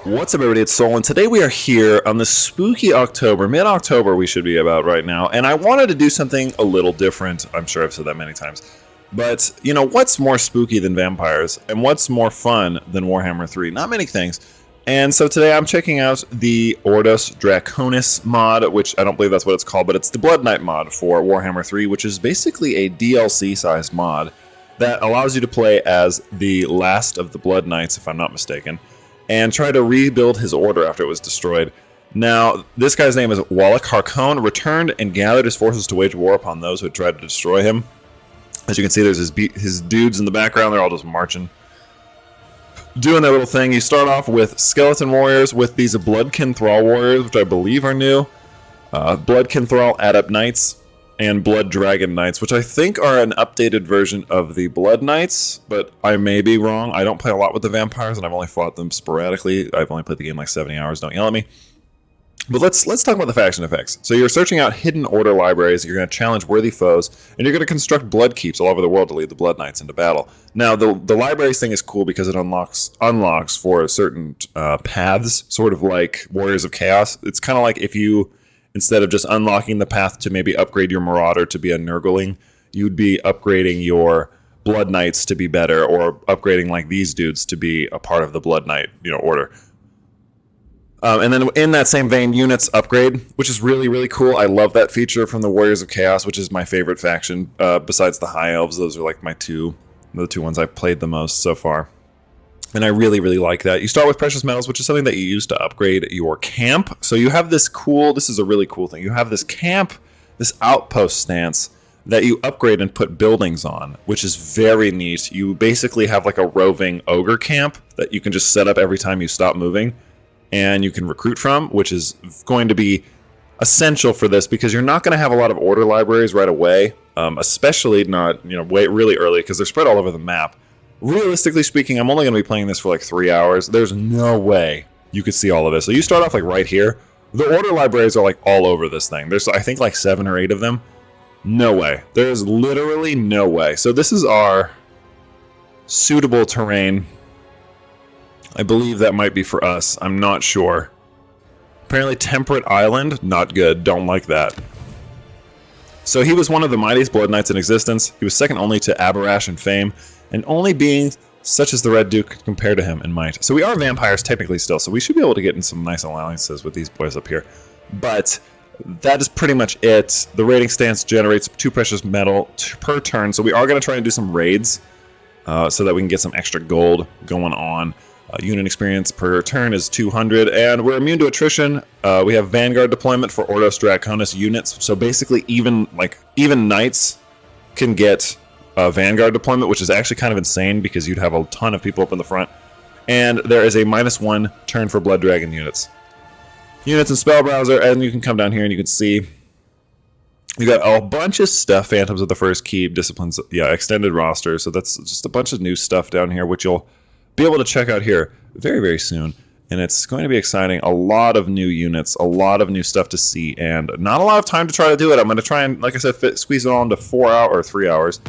What's up, everybody? It's Sol, and today we are here on the spooky October, mid-October we should be about right now, and I wanted to do something a little different. I'm sure I've said that many times. But, you know, what's more spooky than vampires, and what's more fun than Warhammer 3? Not many things. And so today I'm checking out the Ordos Draconis mod, which I don't believe that's what it's called, but it's the Blood Knight mod for Warhammer 3, which is basically a DLC-sized mod that allows you to play as the last of the Blood Knights, if I'm not mistaken, and try to rebuild his order after it was destroyed. Now, this guy's name is Wallach Harkon, returned and gathered his forces to wage war upon those who had tried to destroy him. As you can see, there's his dudes in the background. They're all just marching, doing their little thing. You start off with skeleton warriors with these Bloodkin Thrall warriors, which I believe are new. Bloodkin Thrall Adept Knights and Blood Dragon Knights, which I think are an updated version of the Blood Knights, but I may be wrong. I don't play a lot with the vampires, and I've only fought them sporadically. I've only played the game like 70 hours, don't yell at me. But let's talk about the faction effects. So you're searching out hidden order libraries, you're going to challenge worthy foes, and you're going to construct blood keeps all over the world to lead the Blood Knights into battle. Now, the libraries thing is cool because it unlocks for certain paths, sort of like Warriors of Chaos. It's kind of like if you, instead of just unlocking the path to maybe upgrade your Marauder to be a Nurgling, you'd be upgrading your Blood Knights to be better, or upgrading like these dudes to be a part of the Blood Knight, order. And then in that same vein, units upgrade, which is really, really cool. I love that feature from the Warriors of Chaos, which is my favorite faction. Besides the High Elves, those are like the two ones I've played the most so far. And I really, really like that. You start with precious metals, which is something that you use to upgrade your camp. So you have this is a really cool thing. You have this camp, this outpost stance that you upgrade and put buildings on, which is very neat. You basically have like a roving ogre camp that you can just set up every time you stop moving, and you can recruit from, which is going to be essential for this because you're not going to have a lot of order libraries right away, especially not wait really early because they're spread all over the map. Realistically speaking, I'm only going to be playing this for like 3 hours. There's no way you could see all of this. So you start off like right here. The order libraries are like all over this thing. There's I think like 7 or 8 of them. No way. There's literally no way. So this is our suitable terrain. I believe that might be for us. I'm not sure. Apparently Temperate Island, not good. Don't like that. So he was one of the mightiest Blood Knights in existence. He was second only to Aberrash in fame, and only beings such as the Red Duke could compare to him in might. So we are vampires technically still, so we should be able to get in some nice alliances with these boys up here. But that is pretty much it. The raiding stance generates 2 precious metal per turn, so we are going to try and do some raids so that we can get some extra gold going on. Unit experience per turn is 200, and we're immune to attrition. We have Vanguard deployment for Ordos Draconis units, so basically even knights can get Vanguard deployment, which is actually kind of insane because you'd have a ton of people up in the front. And there is a -1 turn for Blood Dragon units. Units in Spell Browser, and you can come down here and you can see you got a bunch of stuff. Phantoms of the First Keep, Disciplines, extended roster. So that's just a bunch of new stuff down here, which you'll be able to check out here very, very soon. And it's going to be exciting. A lot of new units, a lot of new stuff to see, and not a lot of time to try to do it. I'm going to try and, like I said, squeeze it all into 4 hours or 3 hours,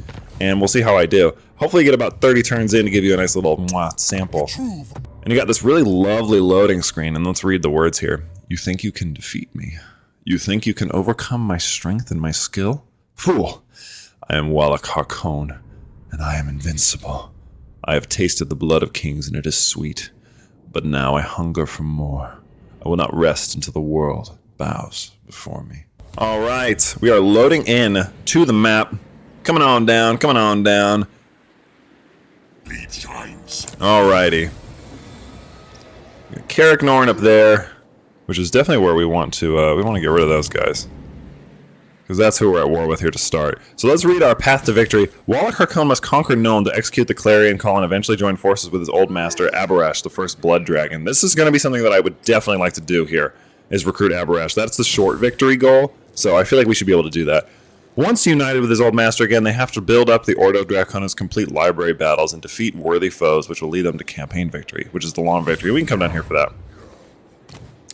and we'll see how I do. Hopefully get about 30 turns in to give you a nice little sample. And you got this really lovely loading screen, and let's read the words here. You think you can defeat me? You think you can overcome my strength and my skill? Fool! I am Wallach Harkon, and I am invincible. I have tasted the blood of kings, and it is sweet. But now I hunger for more. I will not rest until the world bows before me. All right, we are loading in to the map. Coming on down, coming on down. Alrighty. Carrick Norn up there, which is definitely where we want to get rid of those guys, because that's who we're at war with here to start. So let's read our path to victory. Wallach Harkon must conquer Nuln to execute the Clarion Call and eventually join forces with his old master, Aberrash, the first Blood Dragon. This is going to be something that I would definitely like to do here, is recruit Aberrash. That's the short victory goal, so I feel like we should be able to do that. Once united with his old master again, they have to build up the Ordo Draconis complete library battles and defeat worthy foes, which will lead them to campaign victory, which is the long victory. We can come down here for that.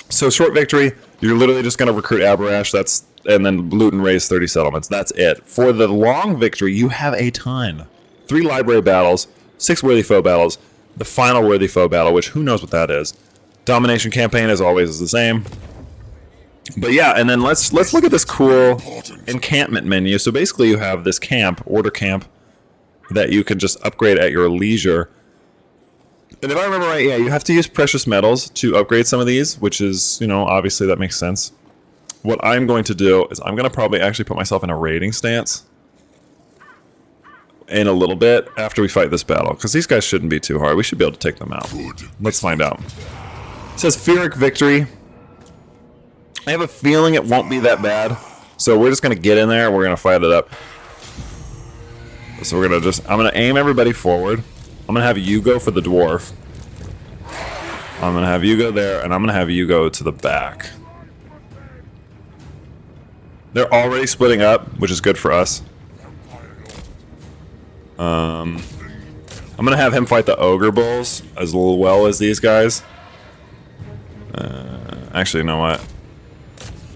So short victory, you're literally just going to recruit Aberrash, and then loot and raise 30 settlements. That's it. For the long victory, you have a ton. 3 library battles, 6 worthy foe battles, the final worthy foe battle, which who knows what that is, Domination campaign, as always, is the same. But yeah, and then let's look at this cool encampment menu. So basically you have this order camp, that you can just upgrade at your leisure. And if I remember right, yeah, you have to use precious metals to upgrade some of these, which is, you know, obviously that makes sense. What I'm going to do is I'm going to probably actually put myself in a raiding stance in a little bit after we fight this battle, because these guys shouldn't be too hard. We should be able to take them out. Let's find out. It says Pyrrhic victory. I have a feeling it won't be that bad, so we're just going to get in there and we're going to fight it up. So we're going to I'm going to aim everybody forward. I'm going to have you go for the dwarf. I'm going to have you go there, and I'm going to have you go to the back. They're already splitting up, which is good for us. I'm going to have him fight the ogre bulls as well as these guys. Actually, you know what?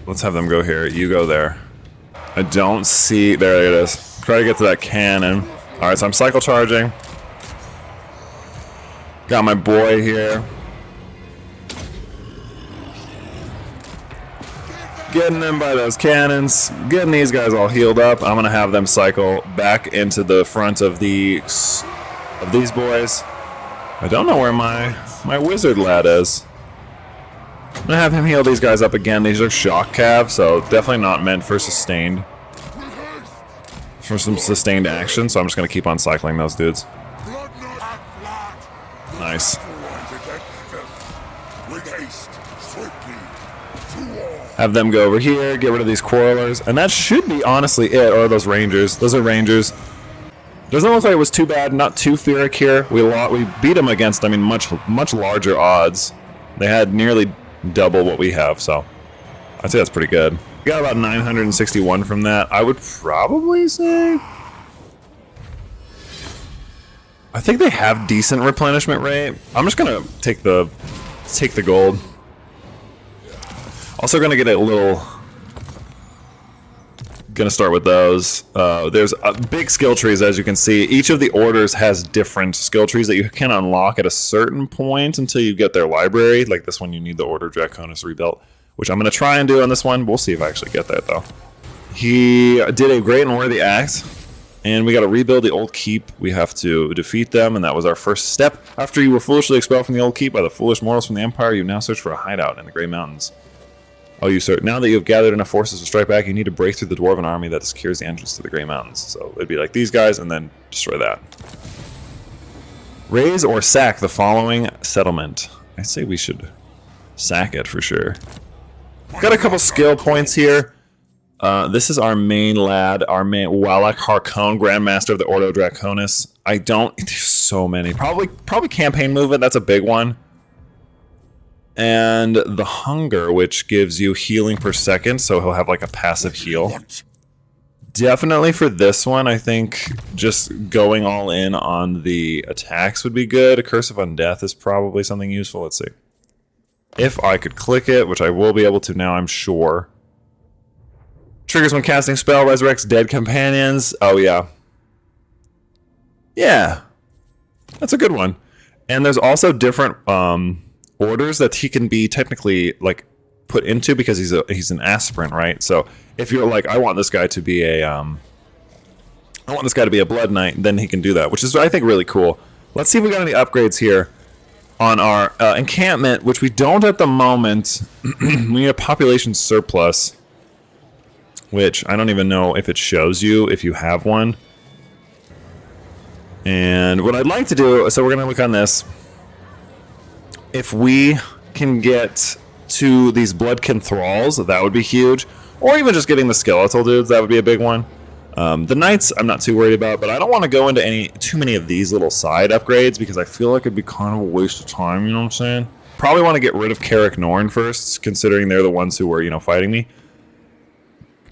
Let's have them go here. You go there. I don't see... There it is. Try to get to that cannon. Alright, so I'm cycle charging. Got my boy here. Getting them by those cannons. Getting these guys all healed up. I'm going to have them cycle back into the front of these boys. I don't know where my wizard lad is. I'm going to have him heal these guys up again. These are shock cav, so definitely not meant for sustained. For some sustained action, so I'm just going to keep on cycling those dudes. Nice. Have them go over here, get rid of these quarrelers, and that should be honestly it. Or those rangers. Those are rangers. Doesn't look like it was too bad. Not too Pyrrhic here. We beat them against, I mean, much larger odds. They had nearly double what we have, so I'd say that's pretty good. We got about 961 from that. I would probably say... I think they have decent replenishment rate. I'm just gonna take the gold. Also gonna get a little... Gonna start with those. There's big skill trees, as you can see. Each of the orders has different skill trees that you can unlock at a certain point until you get their library. Like this one, you need the Order Draconis rebuilt, which I'm gonna try and do on this one. We'll see if I actually get that though. He did a great and worthy act, and we got to rebuild the old keep. We have to defeat them, and that was our first step. After you were foolishly expelled from the old keep by the foolish mortals from the Empire, you now search for a hideout in the Grey Mountains. Oh, you sir. Now that you have gathered enough forces to strike back, you need to break through the Dwarven army that secures the entrance to the Grey Mountains. So it'd be like these guys, and then destroy that. Raise or sack the following settlement. I say we should sack it for sure. Got a couple skill points here. This is our main lad, our main Wallach Harkon, Grandmaster of the Ordo Draconis. There's so many. Probably campaign movement, that's a big one. And the hunger, which gives you healing per second, so he'll have like a passive heal. Definitely for this one, I think just going all in on the attacks would be good. A Curse of Undeath is probably something useful. Let's see. If I could click it, which I will be able to now, I'm sure. Triggers when casting spell, resurrects dead companions. Oh, yeah. Yeah. That's a good one. And there's also different orders that he can be technically like put into because he's an aspirant, right? So if you're like, I want this guy to be a Blood Knight, then he can do that, which is, I think, really cool. Let's see if we got any upgrades here on our encampment, which we don't at the moment. We need a population surplus, which I don't even know if it shows you if you have one. And what I'd like to do, so we're going to look on this. If we can get to these Bloodkin Thralls, that would be huge. Or even just getting the skeletal dudes, that would be a big one. The Knights, I'm not too worried about, but I don't want to go into too many of these little side upgrades because I feel like it'd be kind of a waste of time, you know what I'm saying? Probably want to get rid of Carrick Norn first, considering they're the ones who were, fighting me.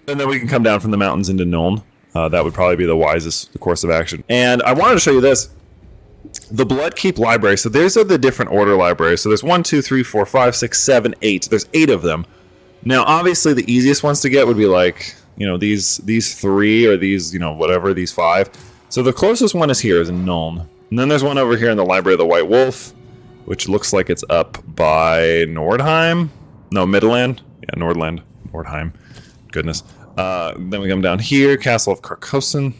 And then we can come down from the mountains into Nuln. That would probably be the wisest course of action. And I wanted to show you this. The Bloodkeep library. So these are the different order libraries. So there's 1, 2, 3, 4, 5, 6, 7, 8. There's 8 of them. Now, obviously, the easiest ones to get would be like, these 3 or these, whatever, these 5. So the closest one is here, is in Nuln. And then there's one over here in the Library of the White Wolf. which looks like it's up by Nordheim. No, Midland. Yeah, Nordland. Nordheim. Goodness. Then we come down here, Castle of Carcassonne,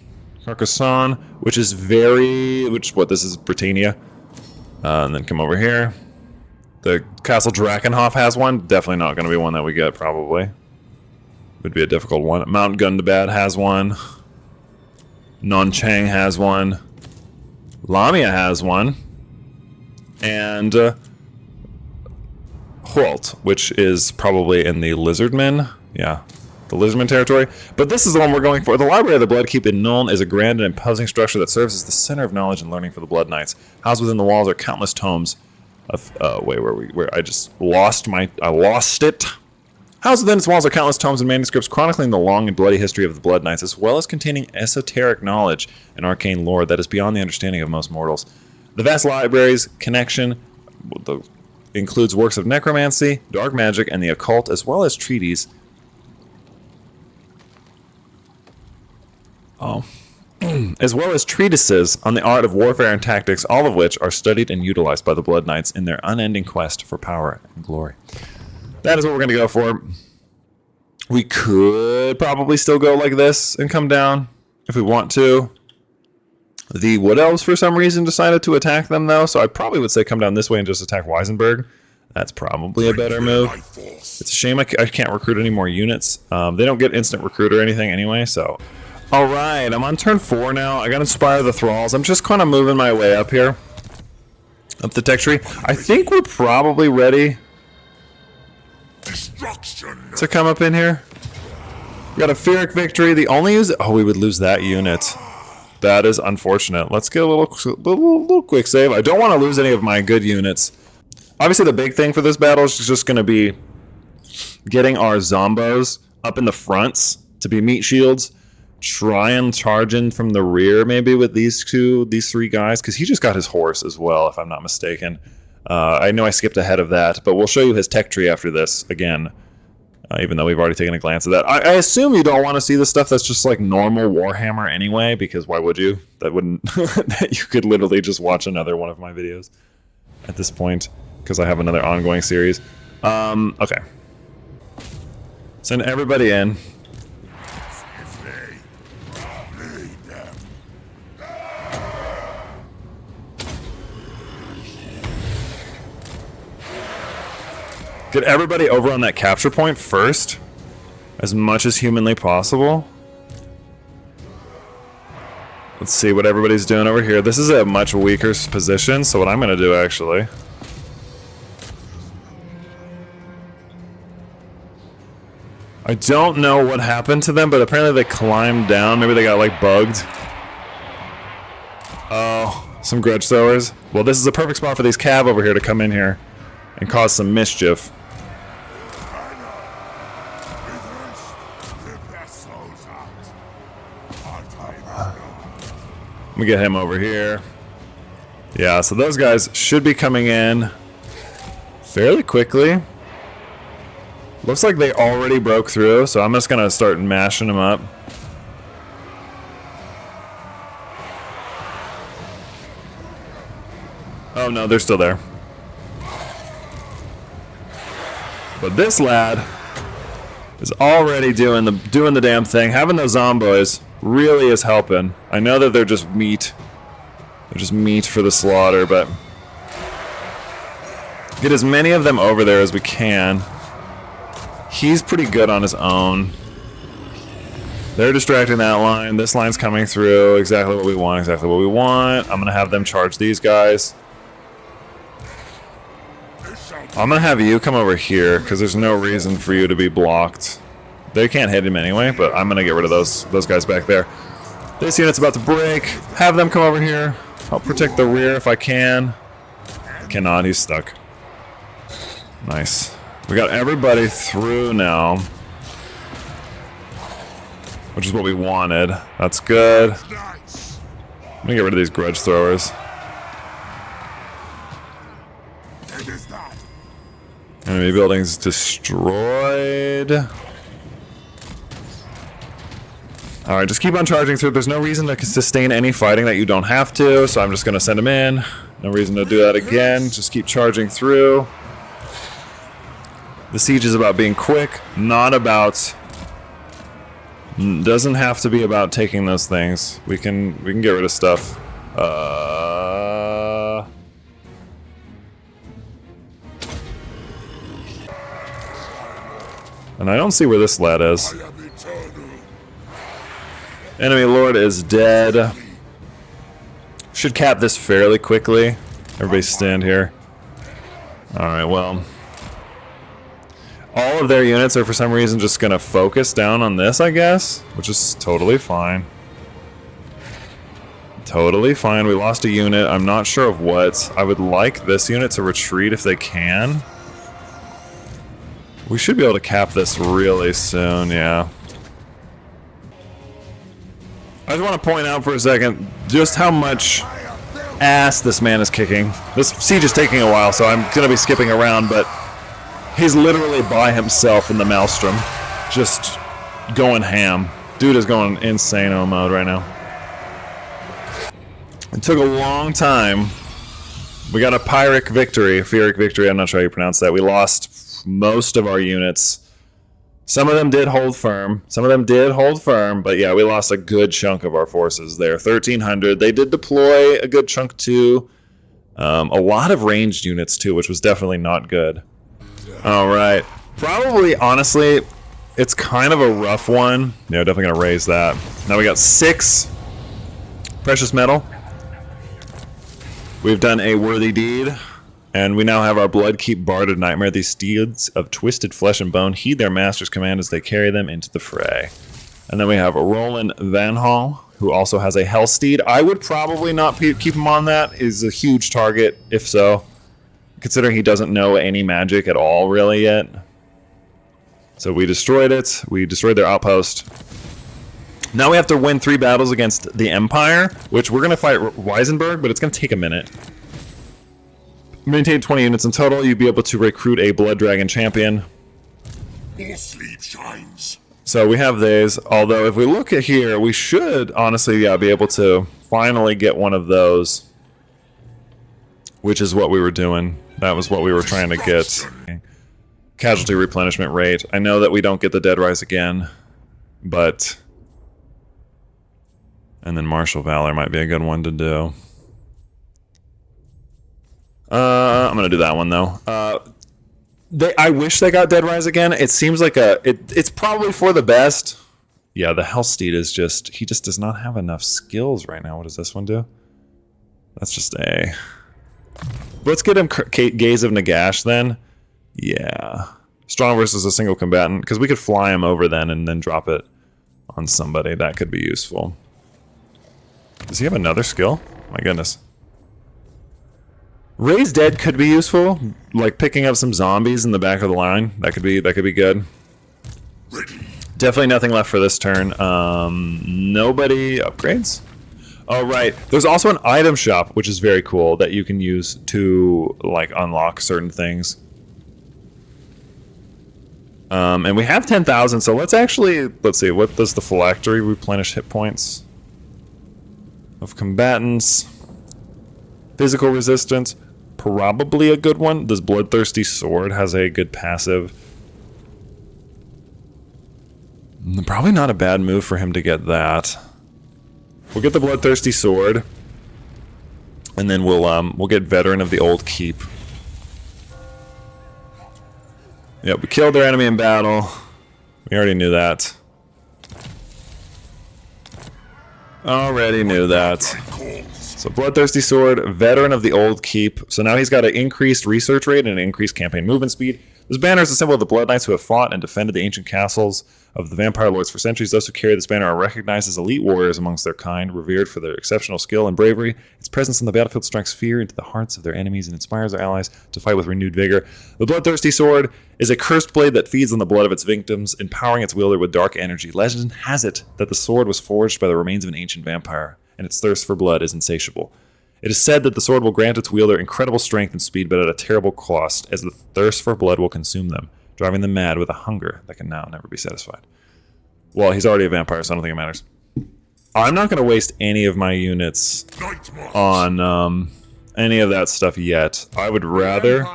which is this is Britannia. And then come over here. The Castle Drakenhof has one. Definitely not going to be one that we get, probably. Would be a difficult one. Mount Gundabad has one. Nanchang has one. Lamia has one. And Holt, which is probably in the Lizardmen. Yeah, the Lizardmen territory. But this is the one we're going for. The Library of the Bloodkeep in Nuln is a grand and imposing structure that serves as the center of knowledge and learning for the Blood Knights. Housed within the walls are countless tomes of... I just lost it. Housed within its walls are countless tomes and manuscripts chronicling the long and bloody history of the Blood Knights, as well as containing esoteric knowledge and arcane lore that is beyond the understanding of most mortals. The vast library's connection includes works of necromancy, dark magic, and the occult, as well as treatises. As well as treatises on the art of warfare and tactics, all of which are studied and utilized by the Blood Knights in their unending quest for power and glory. That is what we're going to go for. We could probably still go like this and come down if we want to. The Wood Elves, for some reason, decided to attack them, though, so I probably would say come down this way and just attack Weisenberg. That's probably a better move. It's a shame I can't recruit any more units. They don't get instant recruit or anything anyway, so... Alright, I'm on turn 4 now. I got Inspire the Thralls. I'm just kind of moving my way up here. Up the tech tree. I think we're probably ready to come up in here. We got a Pyrrhic victory. The only use... Oh, we would lose that unit. That is unfortunate. Let's get a little quick save. I don't want to lose any of my good units. Obviously, the big thing for this battle is just going to be getting our Zombos up in the fronts to be meat shields. Try and charge in from the rear, maybe with these 3 guys, because he just got his horse as well, if I'm not mistaken. I know I skipped ahead of that, but we'll show you his tech tree after this again. Even though we've already taken a glance at that. I assume you don't want to see the stuff that's just like normal Warhammer anyway, because why would you? That wouldn't... You could literally just watch another one of my videos at this point, because I have another ongoing series. Okay. Send everybody in. Get everybody over on that capture point first, as much as humanly possible. Let's see what everybody's doing over here. This is a much weaker position, so what I'm going to do, actually... I don't know what happened to them, but apparently they climbed down. Maybe they got, like, bugged. Oh, some grudge throwers. Well, this is a perfect spot for these cav over here to come in here and cause some mischief. Let me get him over here. Yeah, so those guys should be coming in fairly quickly. Looks like they already broke through, so I'm just gonna start mashing them up. Oh no, they're still there. But this lad is already doing the damn thing. Having those zomboys really is helping. I know that they're just meat. They're just meat for the slaughter, but get as many of them over there as we can. He's pretty good on his own. They're distracting that line. This line's coming through. Exactly what we want. Exactly what we want. I'm gonna have them charge these guys. I'm gonna have you come over here because there's no reason for you to be blocked. They can't hit him anyway, but I'm gonna get rid of those guys back there. This unit's about to break. Have them come over here. I'll protect the rear if I can. Cannot. He's stuck. Nice. We got everybody through now, which is what we wanted. That's good. I'm gonna get rid of these grudge throwers. Enemy buildings destroyed. Alright, just keep on charging through. There's no reason to sustain any fighting that you don't have to, so I'm just going to send him in. No reason to do that again. Just keep charging through. The siege is about being quick, not about... Doesn't have to be about taking those things. We can get rid of stuff. And I don't see where this lad is. Enemy lord is dead. Should cap this fairly quickly. Everybody stand here. Alright, well. All of their units are for some reason just gonna focus down on this, I guess. Which is totally fine. Totally fine. We lost a unit. I'm not sure of what. I would like this unit to retreat if they can. We should be able to cap this really soon, yeah. I just want to point out for a second just how much ass this man is kicking. This siege is taking a while, so I'm going to be skipping around, but he's literally by himself in the Maelstrom. Just going ham. Dude is going insano mode right now. It took a long time. We got a Pyrrhic victory, I'm not sure how you pronounce that. We lost most of our units. Some of them did hold firm. But yeah, we lost a good chunk of our forces there. 1,300. They did deploy a good chunk too. A lot of ranged units too, which was definitely not good. All right. Probably, honestly, it's kind of a rough one. Yeah, definitely going to raise that. Now we got 6 precious metal. We've done a worthy deed. And we now have our Bloodkeep Barded Nightmare. These steeds of twisted flesh and bone heed their master's command as they carry them into the fray. And then we have Roland Van Hall, who also has a Hellsteed. I would probably not keep him on that. He's a huge target, if so. Considering he doesn't know any magic at all, really, yet. So we destroyed it. We destroyed their outpost. Now we have to win 3 battles against the Empire, which we're going to fight Weisenberg, but it's going to take a minute. Maintain 20 units in total. You'd be able to recruit a Blood Dragon champion. More sleep shines. So we have these. Although if we look at here, we should honestly, yeah, be able to finally get one of those, which is what we were doing. That was what we were trying to get. Casualty replenishment rate. I know that we don't get the Dead Rise again, but and then Martial Valor might be a good one to do. I'm gonna do that one though. I wish they got Dead Rise again. It seems like it's probably for the best. Yeah, the Hellsteed is he just does not have enough skills right now. What does this one do? That's just a... Let's get him Gaze of Nagash then. Yeah. Strong versus a single combatant, because we could fly him over then and then drop it on somebody. That could be useful. Does he have another skill? My goodness. Raise Dead could be useful, like picking up some zombies in the back of the line. That could be good. Definitely nothing left for this turn. Nobody upgrades. Oh right, there's also an item shop, which is very cool, that you can use to like unlock certain things. And we have 10,000, so let's see, what does the phylactery replenish hit points of combatants? Physical resistance. Probably a good one. This Bloodthirsty Sword has a good passive. Probably not a bad move for him to get that. We'll get the Bloodthirsty Sword, and then we'll get Veteran of the Old Keep. Yep, we killed their enemy in battle. We already knew that. Already knew that. So Bloodthirsty Sword, Veteran of the Old Keep. So now he's got an increased research rate and an increased campaign movement speed. This banner is a symbol of the Blood Knights who have fought and defended the ancient castles of the Vampire Lords for centuries. Those who carry this banner are recognized as elite warriors amongst their kind, revered for their exceptional skill and bravery. Its presence on the battlefield strikes fear into the hearts of their enemies and inspires their allies to fight with renewed vigor. The Bloodthirsty Sword is a cursed blade that feeds on the blood of its victims, empowering its wielder with dark energy. Legend has it that the sword was forged by the remains of an ancient vampire, and its thirst for blood is insatiable. It is said that the sword will grant its wielder incredible strength and speed, but at a terrible cost, as the thirst for blood will consume them, driving them mad with a hunger that can now never be satisfied. Well, he's already a vampire, so I don't think it matters. I'm not going to waste any of my units Night march. on any of that stuff yet. I would rather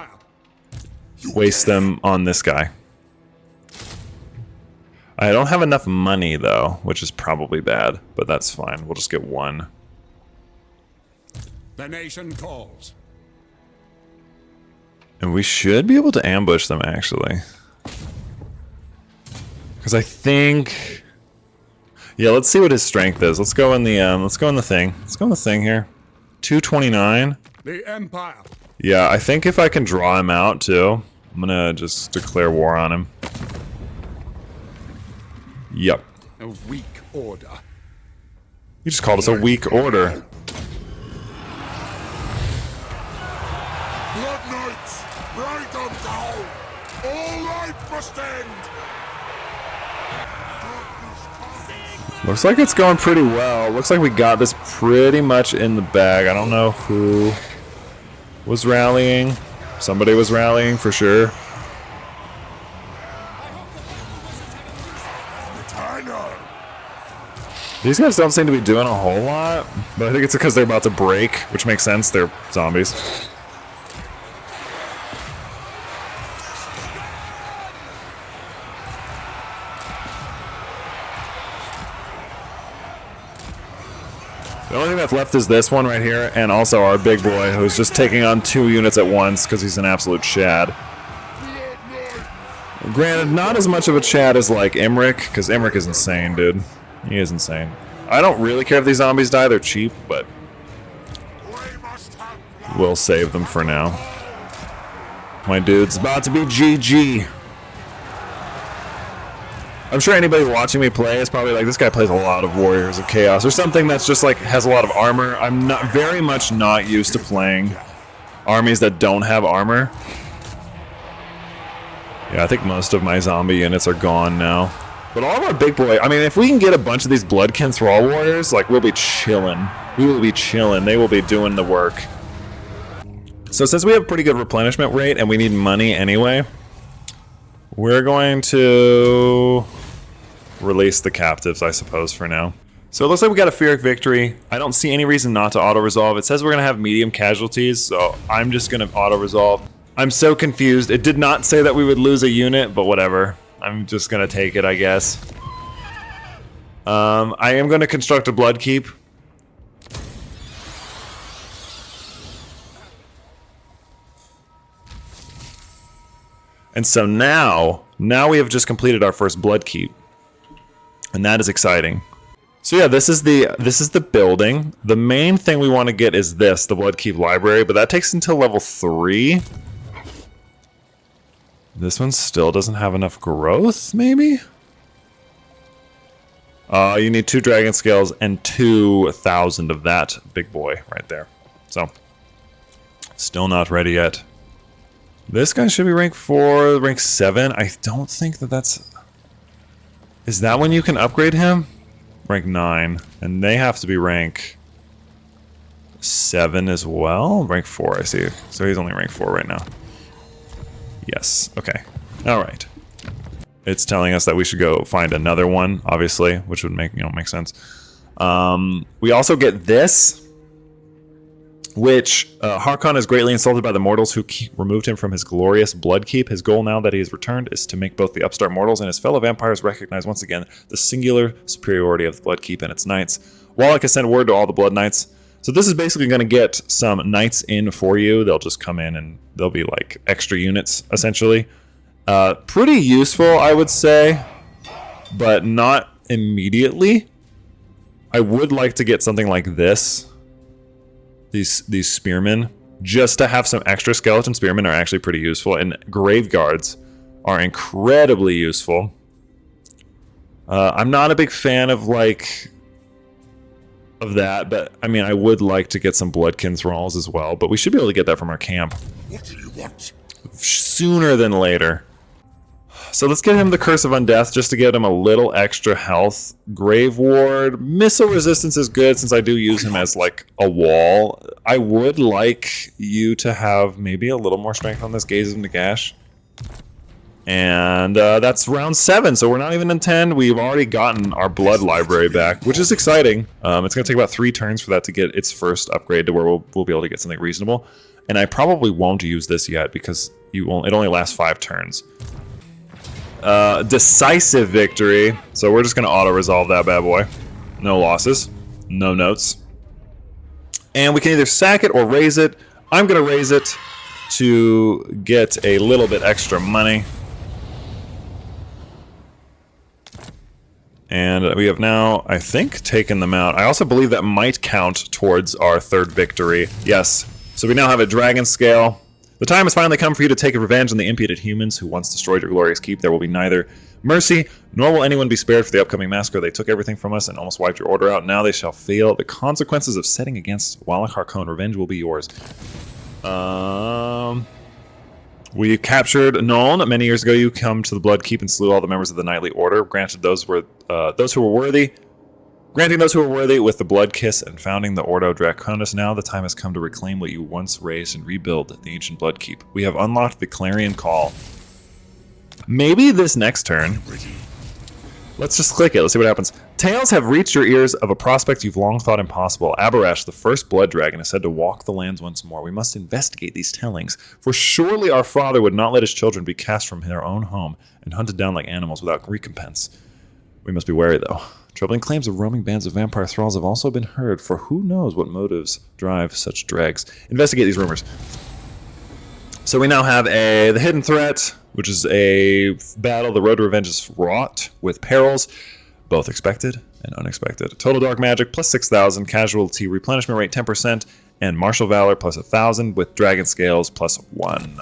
waste them on this guy. I don't have enough money, though, which is probably bad, but that's fine. We'll just get one. The nation calls. And we should be able to ambush them, actually. Because I think... Yeah, let's see what his strength is. Let's go in the thing. Let's go in the thing here. 229. The Empire. Yeah, I think if I can draw him out, too, I'm gonna just declare war on him. Yep. A weak order. You just called us a weak order. Blood Knights, right on down. All life must end. Looks like it's going pretty well. Looks like we got this pretty much in the bag. I don't know who was rallying. Somebody was rallying for sure. These guys don't seem to be doing a whole lot, but I think it's because they're about to break, which makes sense. They're zombies. The only thing that's left is this one right here, and also our big boy, who's just taking on 2 units at once because he's an absolute Chad. Granted, not as much of a Chad as like Emmerich, because Emmerich is insane, dude. He is insane. I don't really care if these zombies die, they're cheap, but we'll save them for now. My dude's about to be GG. I'm sure anybody watching me play is probably like, this guy plays a lot of Warriors of Chaos, or something that's just like, has a lot of armor. I'm not very much not used to playing armies that don't have armor. Yeah, I think most of my zombie units are gone now. But all of our big boy, I mean, if we can get a bunch of these Bloodkin Thrall Warriors, like, we'll be chilling. We will be chilling. They will be doing the work. So since we have a pretty good replenishment rate and we need money anyway, we're going to release the captives, I suppose, for now. So it looks like we got a Pyrrhic victory. I don't see any reason not to auto-resolve. It says we're going to have medium casualties, so I'm just going to auto-resolve. I'm so confused. It did not say that we would lose a unit, but whatever. I'm just gonna take it, I guess. I am gonna construct a blood keep. And so now we have just completed our first blood keep. And that is exciting. So yeah, this is the building. The main thing we want to get is this, the blood keep library, but that takes until level 3. This one still doesn't have enough growth, maybe? You need 2 dragon scales and 2,000 of that big boy right there. So, still not ready yet. This guy should be rank 4, rank 7. I don't think that that's... Is that when you can upgrade him? Rank 9. And they have to be rank 7 as well? Rank 4, I see. So he's only rank 4 right now. Yes, okay. Alright. It's telling us that we should go find another one, obviously, which would make sense. We also get this, which Harkon is greatly insulted by the mortals who removed him from his glorious blood keep. His goal now that he has returned is to make both the upstart mortals and his fellow vampires recognize once again the singular superiority of the blood keep and its knights. Wallach has sent word to all the blood knights. So this is basically going to get some knights in for you. They'll just come in and they'll be like extra units, essentially. Pretty useful, I would say, but not immediately. I would like to get something like this. These spearmen, just to have some extra skeleton spearmen are actually pretty useful, and grave guards are incredibly useful. I'm not a big fan of that, but I mean, I would like to get some Bloodkin Thralls as well, but we should be able to get that from our camp. What do you want? Sooner than later. So let's get him the Curse of Undeath just to get him a little extra health. Grave Ward, missile resistance is good since I do use him as like a wall. I would like you to have maybe a little more strength on this Gaze of Nagash. And that's round 7, so we're not even in 10. We've already gotten our blood library back, which is exciting. It's going to take about 3 turns for that to get its first upgrade to where we'll be able to get something reasonable. And I probably won't use this yet because it only lasts 5 turns. Decisive victory. So we're just going to auto-resolve that bad boy. No losses. No notes. And we can either sack it or raise it. I'm going to raise it to get a little bit extra money. And we have now, I think, taken them out. I also believe that might count towards our 3rd victory. Yes. So we now have a dragon scale. The time has finally come for you to take revenge on the impudent humans who once destroyed your glorious keep. There will be neither mercy, nor will anyone be spared for the upcoming massacre. They took everything from us and almost wiped your order out. Now they shall feel the consequences of setting against Wallach Harkon. Revenge will be yours. We captured Nuln. Many years ago, you come to the Blood Keep and slew all the members of the Knightly Order. Granting those who were worthy with the Blood Kiss and founding the Ordo Draconis. Now the time has come to reclaim what you once raised and rebuild the ancient Blood Keep. We have unlocked the Clarion Call. Maybe this next turn. Let's just click it. Let's see what happens. Tales have reached your ears of a prospect you've long thought impossible. Aberrash, the first blood dragon, is said to walk the lands once more. We must investigate these tellings, for surely our father would not let his children be cast from their own home and hunted down like animals without recompense. We must be wary, though. Troubling claims of roaming bands of vampire thralls have also been heard, for who knows what motives drive such drags. Investigate these rumors. So we now have the Hidden Threat, which is a battle. The road to revenge is fraught with perils, both expected and unexpected. Total dark magic plus 6,000, casualty replenishment rate 10%, and martial valor plus 1,000 with dragon scales plus 1.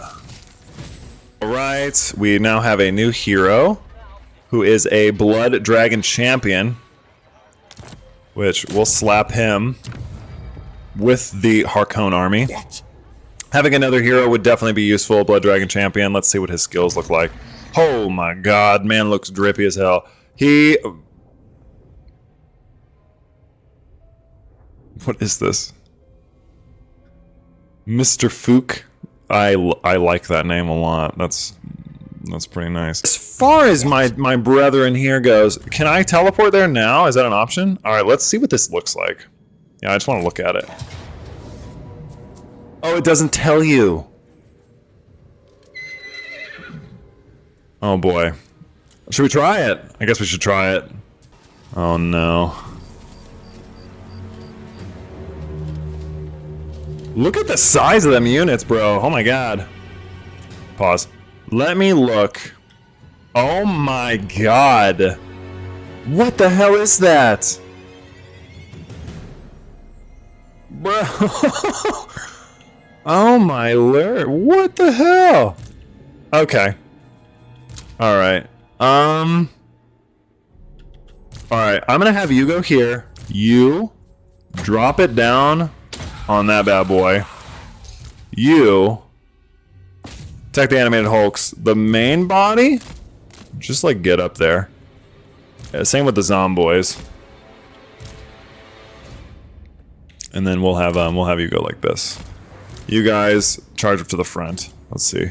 All right, we now have a new hero who is a blood dragon champion, which we'll slap him with the Harkon army. Having another hero would definitely be useful. Blood Dragon Champion. Let's see what his skills look like. Oh my god, man looks drippy as hell. What is this? Mr. Fook? I like that name a lot. That's pretty nice. As far as my brethren here goes, can I teleport there now? Is that an option? Alright, let's see what this looks like. Yeah, I just want to look at it. Oh, it doesn't tell you. Oh boy. Should we try it? I guess we should try it. Oh no. Look at the size of them units, bro. Oh my god. Pause. Let me look. Oh my god. What the hell is that? Bro. Oh my lord, what the hell? Okay. Alright. Alright, I'm gonna have you go here. You drop it down on that bad boy. You attack the animated hulks. The main body? Just like get up there. Yeah, same with the zomboys. And then we'll have you go like this. You guys charge up to the front. Let's see.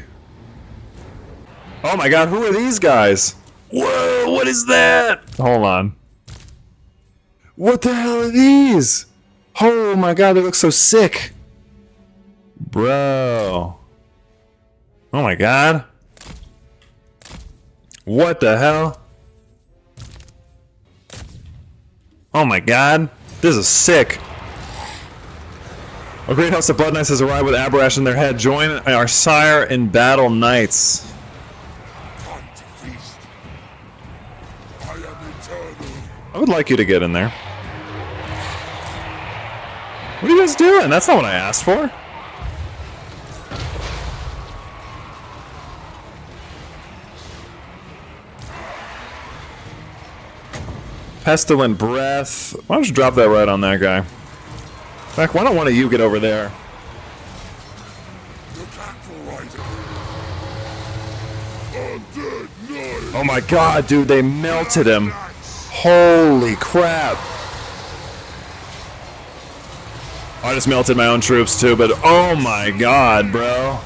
Oh my god, who are these guys? Whoa, what is that? Hold on. What the hell are these? Oh my god, they look so sick. Bro. Oh my god. What the hell? Oh my god. This is sick. A great host of Blood Knights has arrived with Aberrash in their head. Join our sire in battle, knights. Time to feast. I am eternal. I would like you to get in there. What are you guys doing? That's not what I asked for. Pestilent Breath. Why don't you drop that right on that guy? In fact, why don't one of you get over there? The cattle rider. Undead knight. Oh my god, dude, they melted him. Holy crap. I just melted my own troops too, but oh my god, bro.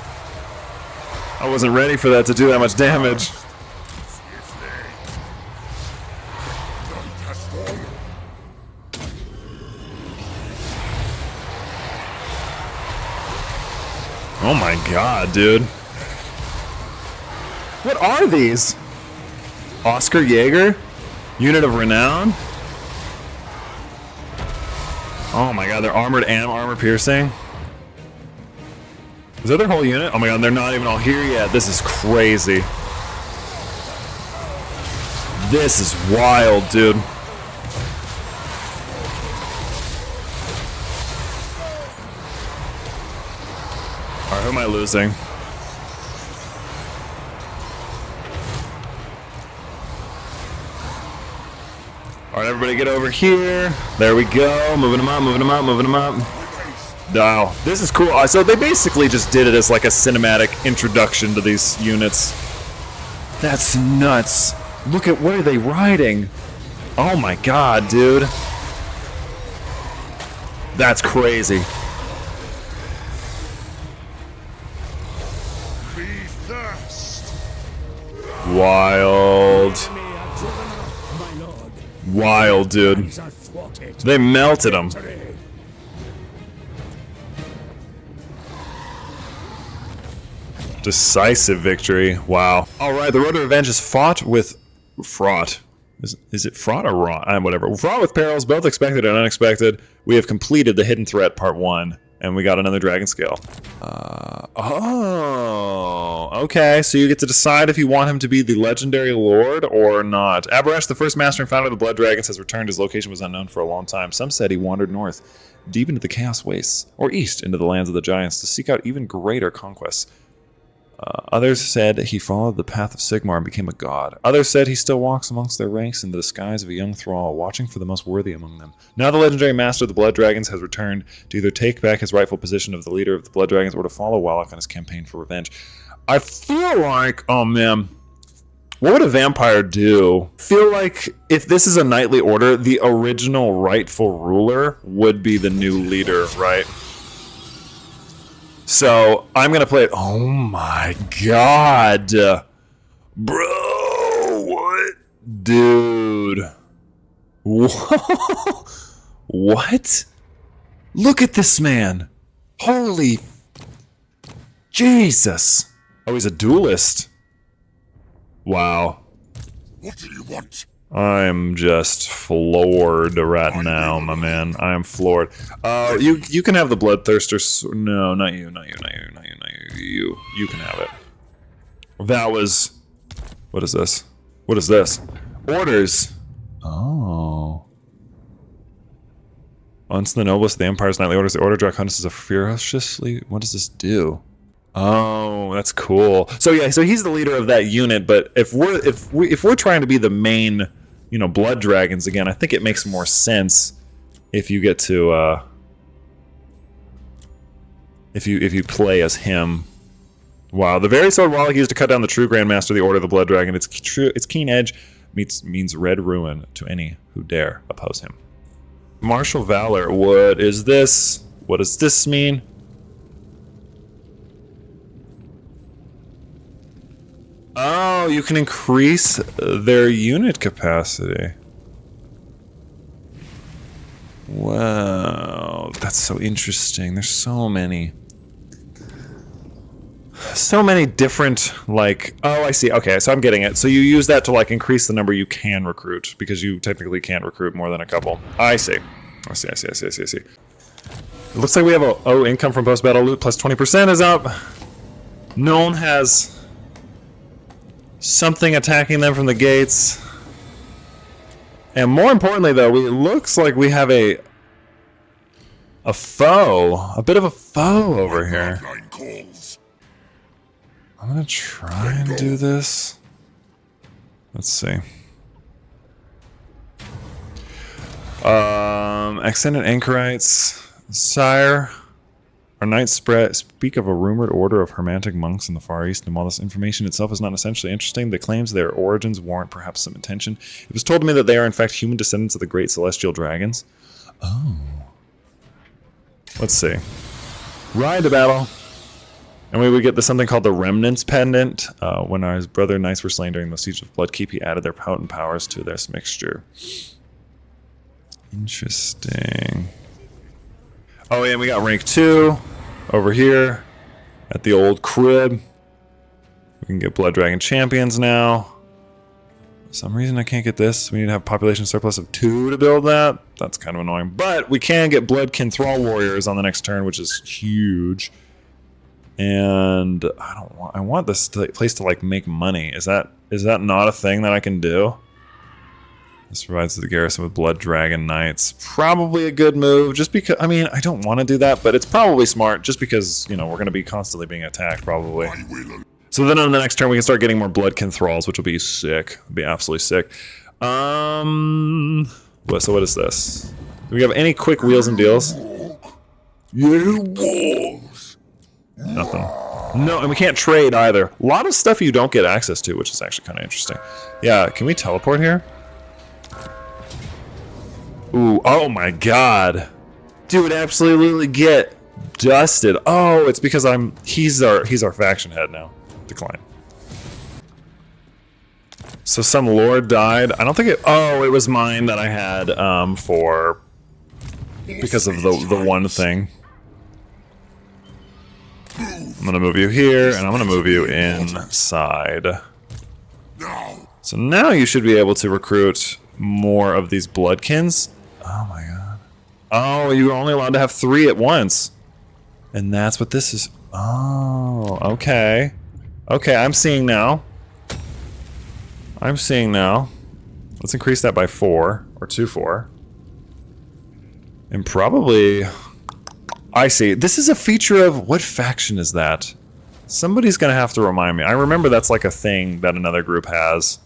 I wasn't ready for that to do that much damage. Oh my god, dude. What are these? Oscar Jaeger? Unit of Renown? Oh my god, they're armored and armor piercing. Is that their whole unit? Oh my god, they're not even all here yet. This is crazy. This is wild, dude. Alright, who am I losing? Alright, everybody get over here. There we go. Moving them up, moving them up, moving them up. Wow, this is cool. So they basically just did it as like a cinematic introduction to these units. That's nuts. Look at what are they riding? Oh my god, dude. That's crazy. Wild. Wild, dude. They melted him. Decisive victory. Wow. Alright, the Road to Revenge is fraught. Is it fraught or raw? Whatever. Fraught with perils, both expected and unexpected. We have completed the Hidden Threat Part 1. And we got another dragon scale. Oh, okay. So you get to decide if you want him to be the legendary lord or not. Aberrash, the first master and founder of the Blood Dragons, has returned. His location was unknown for a long time. Some said he wandered north, deep into the Chaos Wastes, or east into the lands of the giants to seek out even greater conquests. Others said he followed the path of Sigmar and became a god. Others said he still walks amongst their ranks in the disguise of a young thrall, watching for the most worthy among them. Now the legendary master of the Blood Dragons has returned to either take back his rightful position of the leader of the Blood Dragons or to follow Wallach on his campaign for revenge. I feel like, oh man, what would a vampire do? I feel like if this is a knightly order, the original rightful ruler would be the new leader, right? So, I'm gonna play it. Oh my god. Bro, what? Dude. Whoa. What? Look at this man. Holy. Jesus. Oh, he's a duelist. Wow. What do you want? I'm just floored right now, my man. I am floored. You can have the Bloodthirster. No, not you, not you, not you, not you, not you. You can have it. That was... What is this? What is this? Orders. Oh. Once the noblest of the Empire's nightly orders, the Order Draconis is a ferociously... What does this do? Oh, that's cool. So yeah, so he's the leader of that unit, but if we're trying to be the main, you know, Blood Dragons again, I think it makes more sense if you get to if you play as him. Wow, the very sword Wallach used to cut down the true Grandmaster of the Order of the Blood Dragon. Its keen edge means red ruin to any who dare oppose him. Martial valor. What is this? What does this mean? Oh, you can increase their unit capacity. Wow, that's so interesting. There's so many different, like, oh, I see. Okay, so I'm getting it. So you use that to, like, increase the number you can recruit, because you technically can't recruit more than a couple. I see. I see. It looks like we have a income from post-battle loot plus 20% is up. No one has something attacking them from the gates. And more importantly, though, it looks like we have a foe. A bit of a foe over here. I'm gonna try and do this. Let's see. Extended Anchorites. Sire. Our knights speak of a rumored order of Hermetic monks in the Far East, and while this information itself is not essentially interesting, the claims of their origins warrant perhaps some attention. It was told to me that they are in fact human descendants of the great celestial dragons. Oh. Let's see. Ride to battle. And we would get something called the Remnants Pendant. When our brother knights were slain during the Siege of Bloodkeep, he added their potent powers to this mixture. Interesting. Oh, yeah, and we got rank 2 over here at the old crib. We can get Blood Dragon Champions now. For some reason I can't get this. We need to have population surplus of 2 to build that. That's kind of annoying. But we can get Bloodkin Thrall Warriors on the next turn, which is huge. And I want this place to like make money. Is that not a thing that I can do? This provides the garrison with Blood Dragon Knights. Probably a good move, just because, I mean, I don't want to do that, but it's probably smart, just because, you know, we're going to be constantly being attacked, probably. So then on the next turn, we can start getting more Bloodkin Thralls, which will be sick. It'll be absolutely sick. So what is this? Do we have any quick wheels and deals? Nothing. No, and we can't trade either. A lot of stuff you don't get access to, which is actually kind of interesting. Yeah, can we teleport here? Ooh, oh my god. Dude, absolutely get dusted. Oh, it's because he's our faction head now. Decline. So some lord died. I don't think it was mine that I had because of the one thing. I'm gonna move you here, and I'm gonna move you inside. So now you should be able to recruit more of these Bloodkins. Oh my god. Oh, you're only allowed to have 3 at once. And that's what this is. Oh, okay. Okay, I'm seeing now. Let's increase that by 4, or 2-4. And probably... I see. This is a feature of... What faction is that? Somebody's gonna have to remind me. I remember that's like a thing that another group has.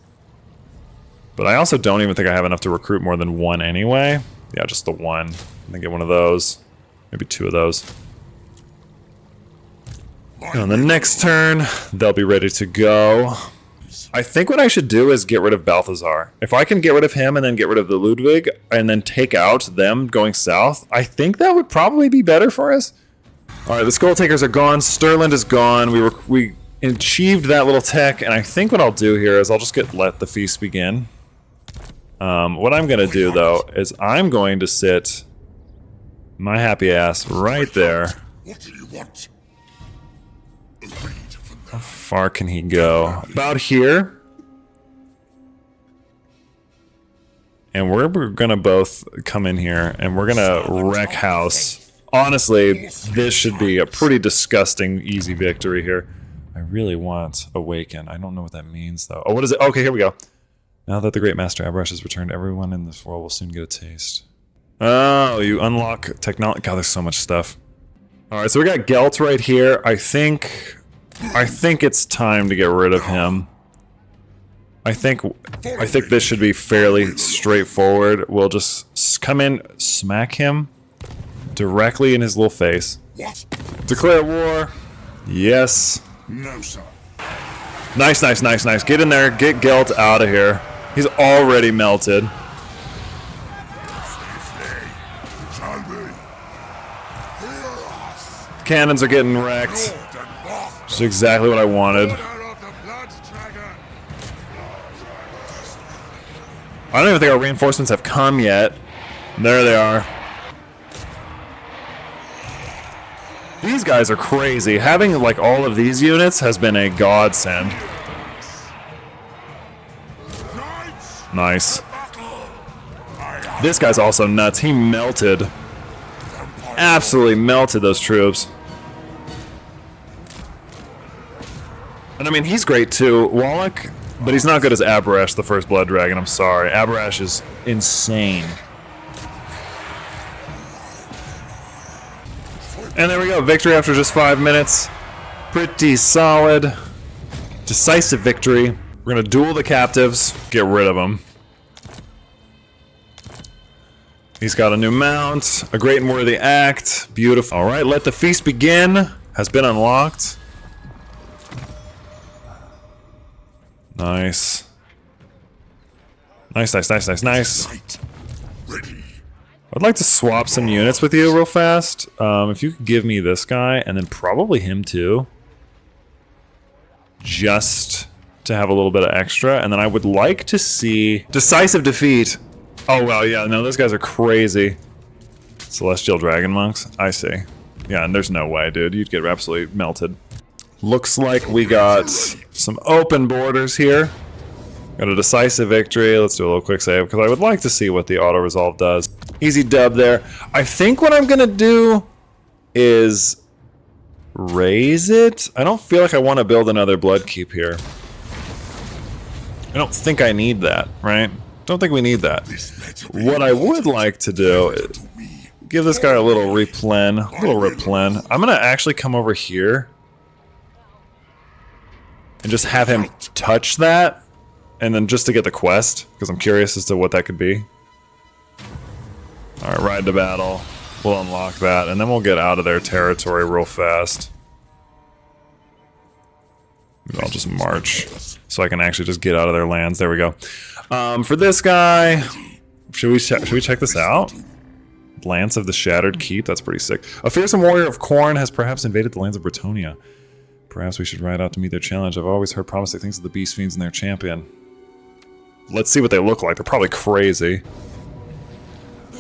But I also don't even think I have enough to recruit more than 1 anyway. Yeah, just the 1. And then get one of those. Maybe 2 of those. And on the next turn, they'll be ready to go. I think what I should do is get rid of Balthazar. If I can get rid of him and then get rid of the Ludwig, and then take out them going south, I think that would probably be better for us. Alright, the Skull Takers are gone. Stirland is gone. We achieved that little tech, and I think what I'll do here is I'll just let the feast begin. What I'm going to do, though, is I'm going to sit my happy ass right there. What do you want? How far can he go? About here. And we're going to both come in here, and we're going to wreck house. Honestly, this should be a pretty disgusting, easy victory here. I really want Awaken. I don't know what that means, though. Oh, what is it? Okay, here we go. Now that the Great Master Aberrash has returned, everyone in this world will soon get a taste. Oh, you unlock technology. God, there's so much stuff. Alright, so we got Gelt right here. I think it's time to get rid of him. I think this should be fairly straightforward. We'll just come in, smack him directly in his little face. What? Declare war. Yes. No, sir. Nice, nice, nice, nice. Get in there. Get Gelt out of here. He's already melted. Shall we? Hear us. Cannons are getting wrecked. Lord and Moth. Which is exactly what I wanted. Order of the Blood Dragon. I don't even think our reinforcements have come yet. There they are. These guys are crazy. Having like all of these units has been a godsend. Knights, Nice. battle. I have This guy's also nuts. He melted. Absolutely melted those troops. And I mean, he's great too. Wallach, but he's not good as Aberrash, the first Blood Dragon. I'm sorry. Aberrash is insane. And there we go. Victory after just 5 minutes. Pretty solid. Decisive victory. We're going to duel the captives. Get rid of them. He's got a new mount. A great and worthy act. Beautiful. Alright, let the feast begin. Has been unlocked. Nice. Nice, nice, nice, nice, nice. Knight. Ready. I'd like to swap some units with you real fast. If you could give me this guy, and then probably him too. just to have a little bit of extra. And then I would like to see decisive defeat. Oh, well, yeah, no, those guys are crazy. Celestial Dragon Monks? I see. Yeah, and there's no way, dude. You'd get absolutely melted. Looks like we got some open borders here. Got a decisive victory. Let's do a little quick save, because I would like to see what the auto-resolve does. Easy dub there. I think what I'm going to do is raise it. I don't feel like I want to build another Bloodkeep here. I don't think I need that, right? Don't think we need that. What I would like to do is give this guy a little replen. I'm going to actually come over here and just have him touch that. And then just to get the quest, because I'm curious as to what that could be. Alright, ride to battle. We'll unlock that, and then we'll get out of their territory real fast. Maybe I'll just march, so I can actually just get out of their lands. There we go. For this guy, should we check this out? Lance of the Shattered Keep, that's pretty sick. A fearsome warrior of Khorne has perhaps invaded the lands of Bretonnia. Perhaps we should ride out to meet their challenge. I've always heard promising things of the Beast Fiends and their champion. Let's see what they look like. They're probably crazy.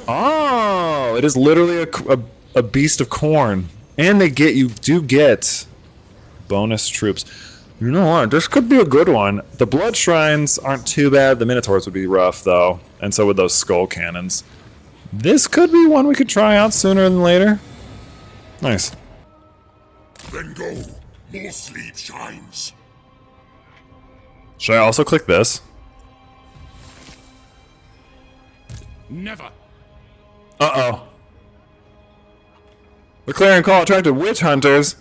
Oh, it is literally a beast of Khorne. And they do get bonus troops. You know what? This could be a good one. The Blood Shrines aren't too bad. The Minotaurs would be rough, though. And so would those Skull Cannons. This could be one we could try out sooner than later. Nice. Then go. More sleep shines. Should I also click this? Never. Uh-oh. The clarion call attracted witch hunters.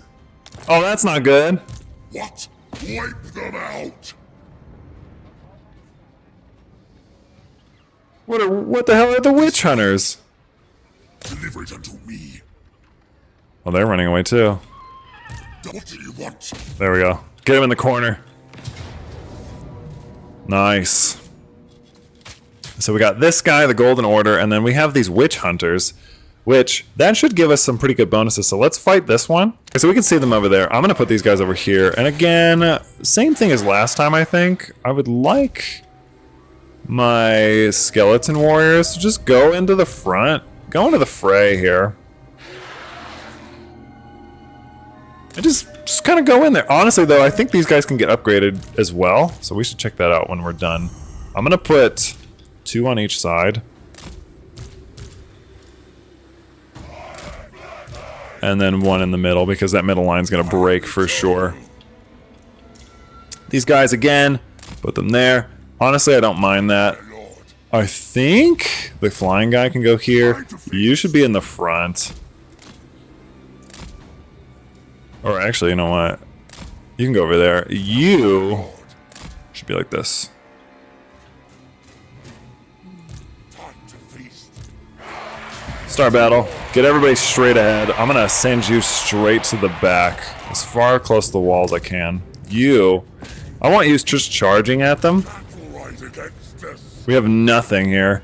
Oh, that's not good. What? Wipe them out. What the hell are the witch hunters? Deliver it unto me. Oh, they're running away too. What do you want? There we go. Get him in the corner. Nice. So we got this guy, the Golden Order, and then we have these witch hunters, which that should give us some pretty good bonuses. So let's fight this one. Okay, so we can see them over there. I'm going to put these guys over here. And again, same thing as last time, I think. I would like my skeleton warriors to just go into the front. Go into the fray here. And just kind of go in there. Honestly, though, I think these guys can get upgraded as well. So we should check that out when we're done. I'm going to put 2 on each side. And then 1 in the middle, because that middle line's going to break for sure. These guys, again, put them there. Honestly, I don't mind that. I think the flying guy can go here. You should be in the front. Or actually, you know what? You can go over there. You should be like this. Start battle. Get everybody straight ahead. I'm gonna send you straight to the back, as far close to the wall as I can. I want you just charging at them. We have nothing here.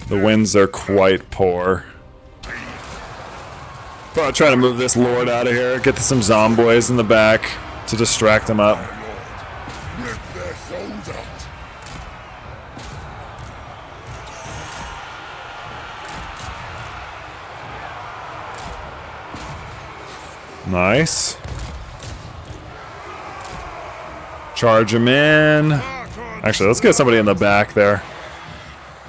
The winds are quite poor. But I'll try to move this lord out of here. Get some zomboys in the back to distract them up. Nice. Charge him in. Actually, let's get somebody in the back there.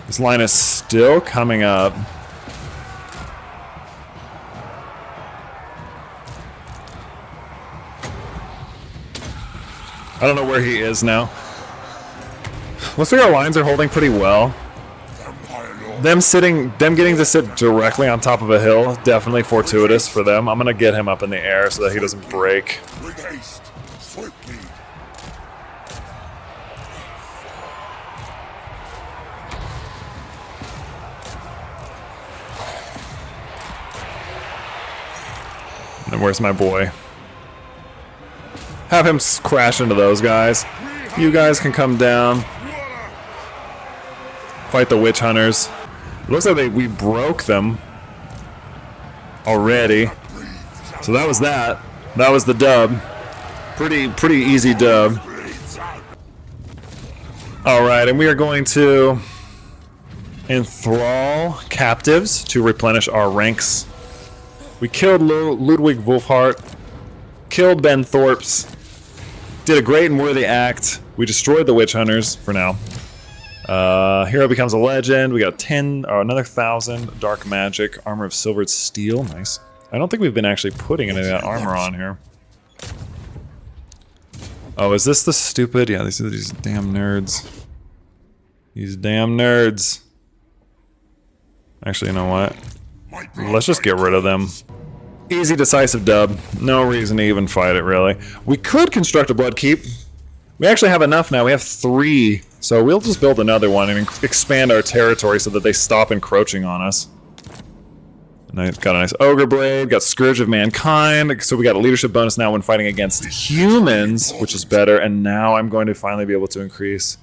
This line is still coming up. I don't know where he is now. Looks like our lines are holding pretty well. Them getting to sit directly on top of a hill, definitely fortuitous for them. I'm gonna get him up in the air so that he doesn't break. And where's my boy? Have him crash into those guys. You guys can come down. Fight the witch hunters. It looks like we broke them already. So that was that. That was the dub. Pretty easy dub. Alright, and we are going to enthrall captives to replenish our ranks. We killed Ludwig Wolfhart, killed Ben Thorpes, did a great and worthy act. We destroyed the witch hunters for now. Hero becomes a legend. We got 10 or another 1,000 dark magic, armor of silvered steel. Nice. I don't think we've been actually putting any of that armor on here. Oh, is this the stupid? Yeah, these are these damn nerds. These damn nerds. Actually, you know what? Let's just get rid of them. Easy, decisive dub. No reason to even fight it, really. We could construct a blood keep. We actually have enough now. We have 3. So we'll just build another one and expand our territory so that they stop encroaching on us. And got a nice Ogre Blade, got Scourge of Mankind, so we got a leadership bonus now when fighting against humans, which is better, and now I'm going to finally be able to increase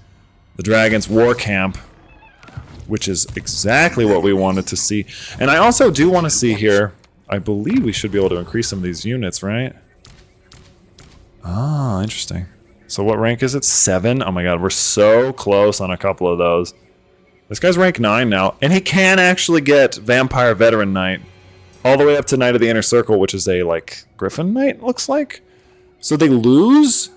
the Dragon's War Camp, which is exactly what we wanted to see. And I also do want to see here, I believe we should be able to increase some of these units, right? Ah, interesting. So what rank is it? 7? Oh my god, we're so close on a couple of those. This guy's rank 9 now, and he can actually get Vampire Veteran Knight all the way up to Knight of the Inner Circle, which is a, like, Griffin Knight, looks like. So they lose?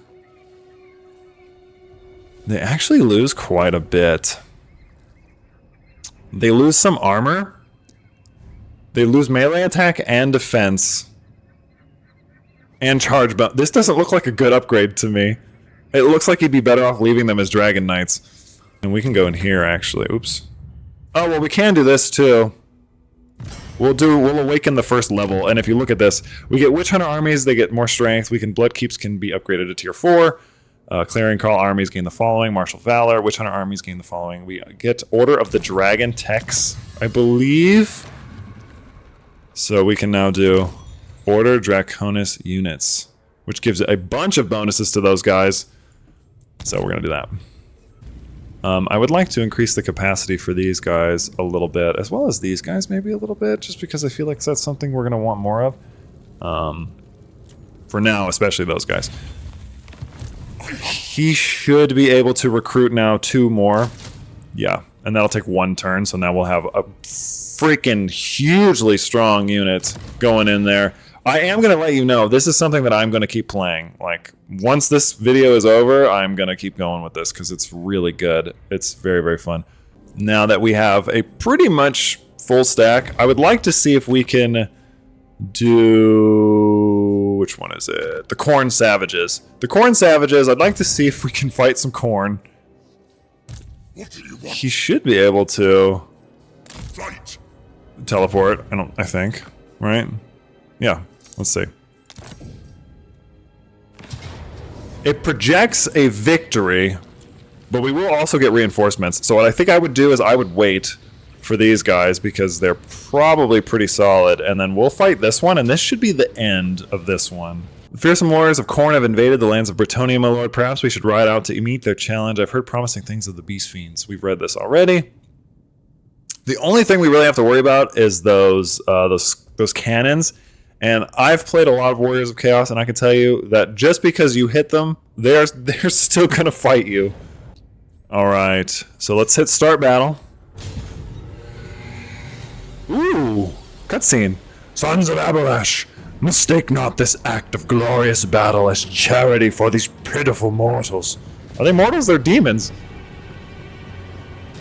They actually lose quite a bit. They lose some armor. They lose melee attack and defense. And charge bonus. This doesn't look like a good upgrade to me. It looks like he'd be better off leaving them as Dragon Knights. And we can go in here, actually. Oops. Oh, well, we can do this, too. We'll awaken the first level, and if you look at this, we get Witch Hunter armies, they get more strength. Blood Keeps can be upgraded to tier 4. Clarion Call armies gain the following. Martial Valor. Witch Hunter armies gain the following. We get Order of the Dragon Techs, I believe. So we can now do Order Draconis units, which gives a bunch of bonuses to those guys. So we're going to do that. I would like to increase the capacity for these guys a little bit, as well as these guys maybe a little bit, just because I feel like that's something we're going to want more of. For now, especially those guys. He should be able to recruit now 2 more. Yeah, and that'll take 1 turn, so now we'll have a freaking hugely strong unit going in there. I am going to let you know, this is something that I'm going to keep playing. Like, once this video is over, I'm going to keep going with this, because it's really good. It's very, very fun. Now that we have a pretty much full stack, I would like to see if we can do... Which one is it? The Corn Savages. The Corn Savages, I'd like to see if we can fight some corn. What do you want? He should be able to Fight. teleport, I think, right? Yeah, let's see. It projects a victory, but we will also get reinforcements. So what I think I would do is I would wait for these guys because they're probably pretty solid, and then we'll fight this one, and this should be the end of this one. The fearsome warriors of Khorne have invaded the lands of Bretonnia, my lord. Perhaps we should ride out to meet their challenge. I've heard promising things of the Beast Fiends. We've read this already. The only thing we really have to worry about is those cannons. And I've played a lot of Warriors of Chaos, and I can tell you that just because you hit them, they're still going to fight you. All right, so let's hit start battle. Ooh, cutscene. Sons of Aberrash, mistake not this act of glorious battle as charity for these pitiful mortals. Are they mortals? They're demons.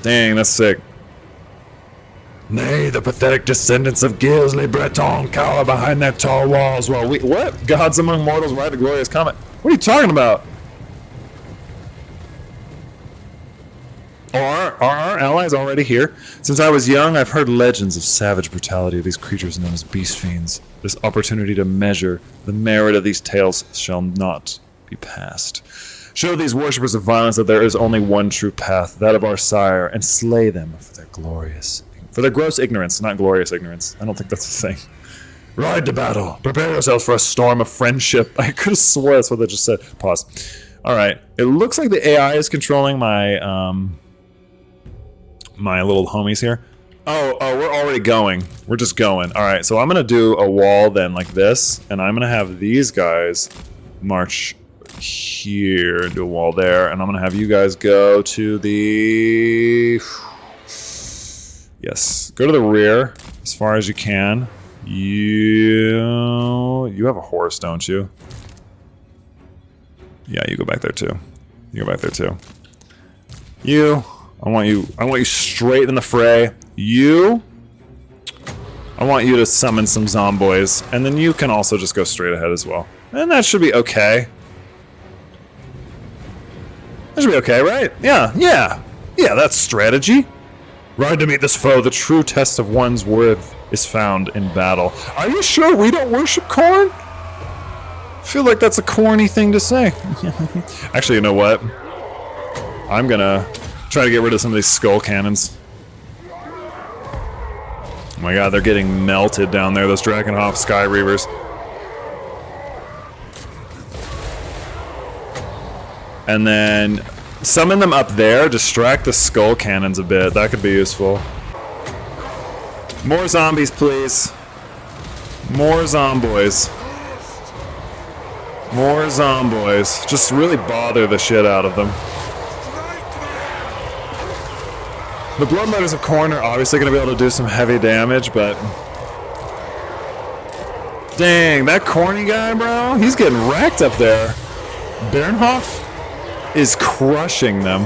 Dang, that's sick. Nay, the pathetic descendants of Gilles Breton cower behind their tall walls while we... What? Gods among mortals ride the glorious comet. What are you talking about? Are our allies already here? Since I was young, I've heard legends of savage brutality of these creatures known as beast fiends. This opportunity to measure the merit of these tales shall not be passed. Show these worshippers of violence that there is only one true path, that of our sire, and slay them for their gross ignorance, not glorious ignorance. I don't think that's a thing. Ride to battle. Prepare yourselves for a storm of friendship. I could have swore that's what they just said. Pause. All right. It looks like the AI is controlling my my little homies here. Oh, we're already going. We're just going. All right. So I'm gonna do a wall then like this, and I'm gonna have these guys march here and do a wall there. And I'm going to have you guys go to the... Yes, go to the rear as far as you can. You have a horse, don't you? Yeah, you go back there too. You go back there too. I want you straight in the fray. I want you to summon some zomboys, and then you can also just go straight ahead as well. And that should be okay. That should be okay, right? Yeah, that's strategy. Ride to meet this foe. The true test of one's worth is found in battle. Are you sure we don't worship corn? I feel like that's a corny thing to say. Actually, you know what? I'm gonna try to get rid of some of these skull cannons. Oh my god, they're getting melted down there, those Drakenhof Sky Reavers. And then summon them up there, distract the skull cannons a bit. That could be useful. More zombies, please. More zomboys. More zomboys. Just really bother the shit out of them. The Bloodletters of Corn are obviously going to be able to do some heavy damage, but... Dang, that corny guy, bro, he's getting wrecked up there. Bernhoff is crushing them.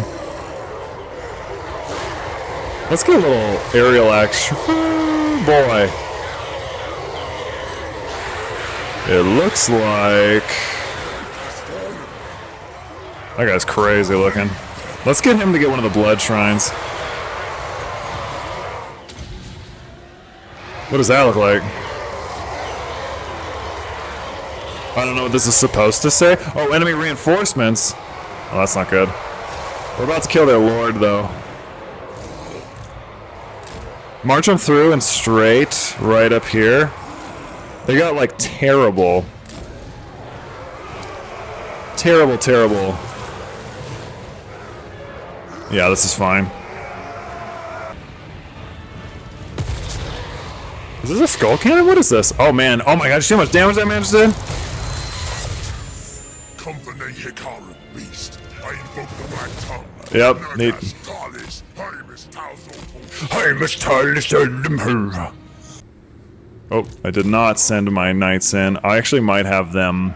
Let's get a little aerial action. Boy. It looks like... That guy's crazy looking. Let's get him to get one of the blood shrines. What does that look like? I don't know what this is supposed to say. Oh, enemy reinforcements. Oh, that's not good. We're about to kill their lord, though. March them through and straight right up here. They got, like, terrible. Terrible. Yeah, this is fine. Is this a skull cannon? What is this? Oh, man. Oh, my god. You see how much damage that man just did? Company Hikaru beast. I invoke the black tongue. Yep. Neat. Oh, I did not send my knights in. I actually might have them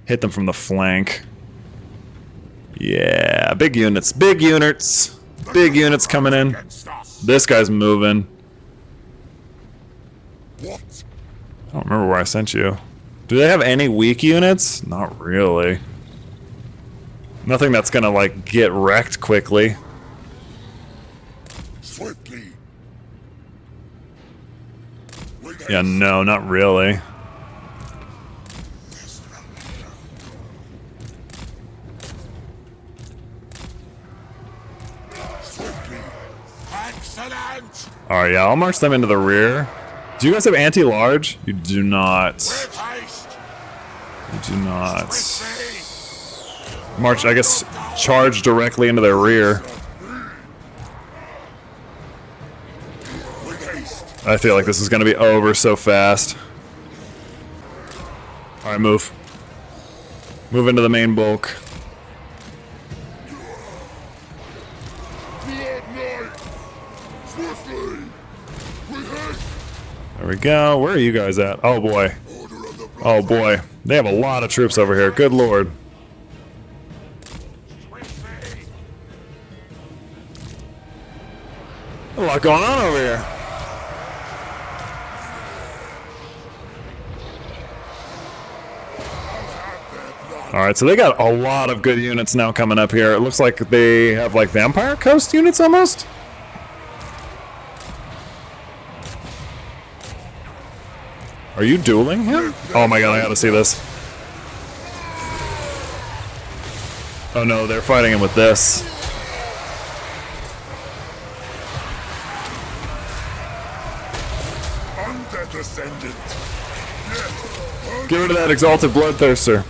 hit them from the flank. Yeah, big units. Big units coming in. This guy's moving. What? I don't remember where I sent you. Do they have any weak units? Not really. Nothing that's gonna, like, get wrecked quickly. Swiftly. Yeah, no, not really. Swiftly. Excellent. Alright, yeah, I'll march them into the rear. Do you guys have anti-large? You do not. With haste. You do not. Swiftly. March, I guess, charge directly into their rear. With haste. I feel like this is going to be over so fast. Alright, move. Move into the main bulk. Blood Knight. Swiftly. With haste. There we go. Where are you guys at? Oh boy. Order of the blood. Oh boy. They have a lot of troops over here. Good lord. Swiftly. A lot going on over here. Alright, so they got a lot of good units now coming up here. It looks like they have like Vampire Coast units almost. Are you dueling him? Oh my god, I gotta see this. Oh no, they're fighting him with this. Undead Ascendant. Yes. Get rid of that exalted bloodthirster.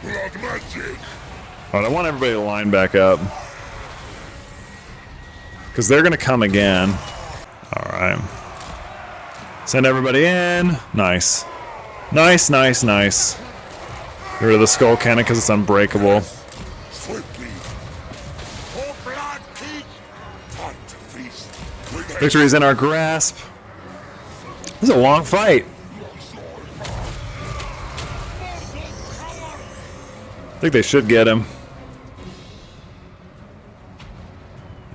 Blood magic. Alright, I want everybody to line back up. Because they're gonna come again. Alright. Send everybody in. Nice. Nice. Get rid of the skull cannon because it's unbreakable. Swiftly. For blood king. Time to feast. With Victory's in our grasp. This is a long fight. I think they should get him.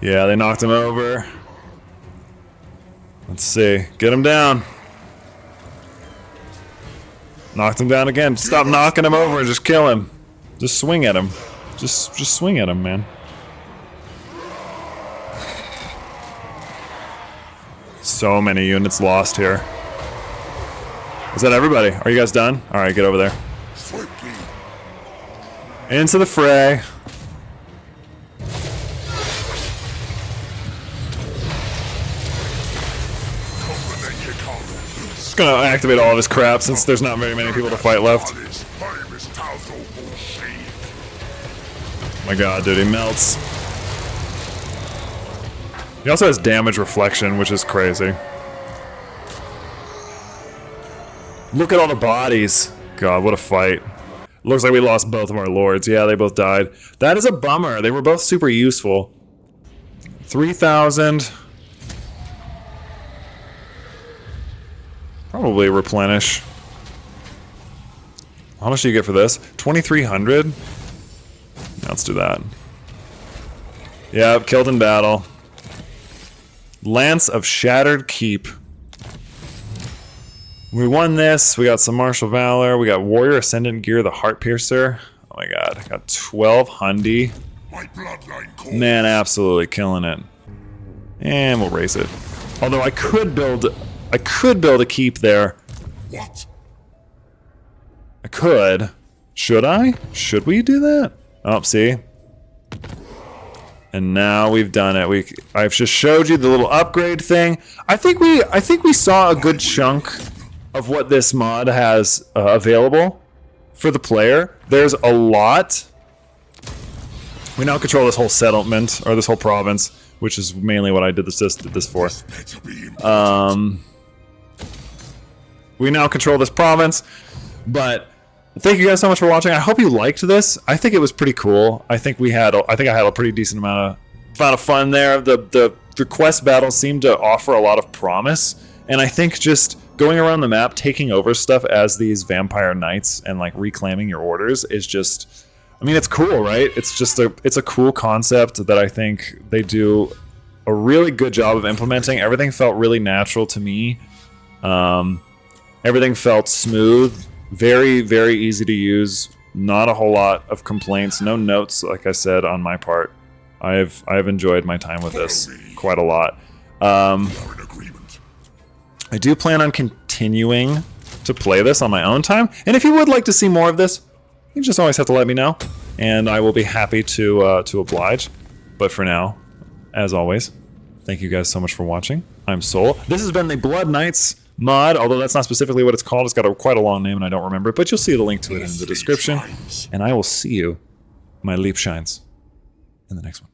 Yeah, they knocked him over. Let's see. Get him down. Knocked him down again. Stop knocking him over and just kill him. Just swing at him. Just swing at him, man. So many units lost here. Is that everybody? Are you guys done? Alright, get over there. swiftly. Into the fray. Just gonna activate all of his crap since there's not very many people to fight left. My god, dude, he melts. He also has damage reflection, which is crazy. Look at all the bodies. God, what a fight. Looks like we lost both of our lords. Yeah, they both died. That is a bummer. They were both super useful. 3,000. Probably replenish. How much do you get for this? 2,300? Yeah, let's do that. Yeah, killed in battle. Lance of Shattered Keep. We won this. We got some martial valor. We got warrior ascendant gear, the heart piercer. Oh my god, I got 12 hundy. My bloodline calls. Man, absolutely killing it. And we'll raise it. Although I could build a keep there. What? I could. Should I? Should we do that? Oh, see. And now we've done it. I've just showed you the little upgrade thing. I think we saw a good chunk of what this mod has available for the player. There's a lot. We now control this whole settlement or this whole province, which is mainly what I did this for. We now control this province, but thank you guys so much for watching. I hope you liked this. I think it was pretty cool. I think I had a pretty decent amount of fun there. The quest battles seemed to offer a lot of promise, and I think just going around the map, taking over stuff as these vampire knights and like reclaiming your orders is just, I mean, it's cool, right? It's a cool concept that I think they do a really good job of implementing. Everything felt really natural to me. Everything felt smooth, very, very easy to use. Not a whole lot of complaints, no notes, like I said, on my part. I've enjoyed my time with this quite a lot. I do plan on continuing to play this on my own time, and if you would like to see more of this, you just always have to let me know, and I will be happy to oblige. But for now, as always, thank you guys so much for watching. I'm Soul. This has been the Blood Knights mod, although that's not specifically what it's called. It's got quite a long name and I don't remember it, but you'll see the link to it in the description. And I will see you, my leap shines, in the next one.